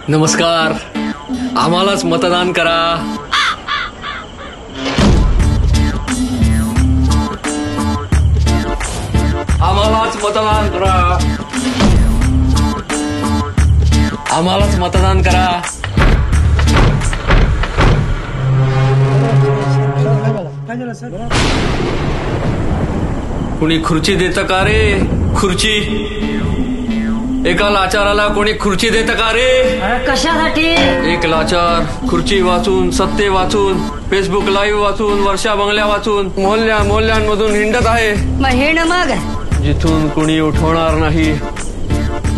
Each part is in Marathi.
नमस्कार, आम्हालाच मतदान करा. आम्हालाच मतदान करा. आम्हालाच मतदान करा. कुणी खुर्ची देतं का रे? खुर्ची एका लाचाराला कोणी खुर्ची देतं का रे? कशासाठी? एक लाचार खुर्ची वाचून, सत्ते वाचून, फेसबुक लाईव्ह वाचून, वर्षा बंगल्या वाचून मोहल्ल्यांमधून हिंडत आहे. मग हिंड मग जिथून कुणी उठवणार नाही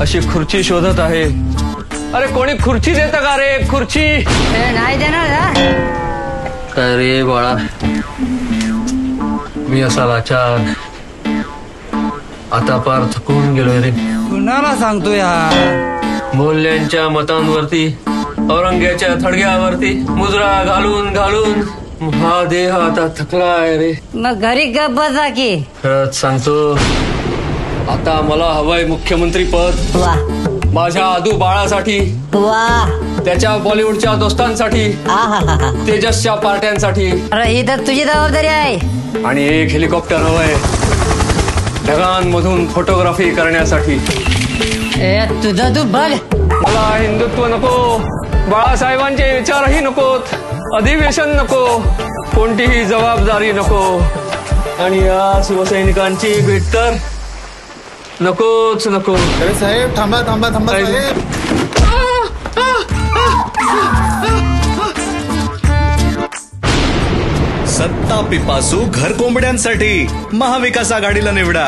अशी खुर्ची शोधत आहे. अरे कोणी खुर्ची देतं का रे? खुर्ची नाही देणार. काय रे बाळा, मी असा लाचार आता पार थकून गेलोय रे. कुणाला सांगतो यार? मोल्यांच्या मतांवरती, औरंग्याच्या थडग्यावरती मुजरा घालून घालून हा देह आता थकलाय रे. मग घरी गप बसा की. खरंच सांगतो, आता मला हवंय मुख्यमंत्री पद. वा माझ्या आदू बाळासाठी, वा, त्याच्या बॉलिवूडच्या दोस्तांसाठी, तेजसच्या पार्ट्यांसाठी. अरे ही तर तुझी जबाबदारी आहे. आणि एक हेलिकॉप्टर हवंय ढगांमधून फोटोग्राफी करण्यासाठी. तुझं तू बघ. मला हिंदुत्व नको, बाळासाहेबांचे विचारही नकोत, अधिवेशन नको, कोणतीही जबाबदारी नको, आणि या शिवसैनिकांची भेट तर नकोच नको. अरे साहेब थांबा थांबा थांबा साहेब. सत्ता पिपासू घर कोंबड्यांसाठी महाविकास आघाडीला निवडा.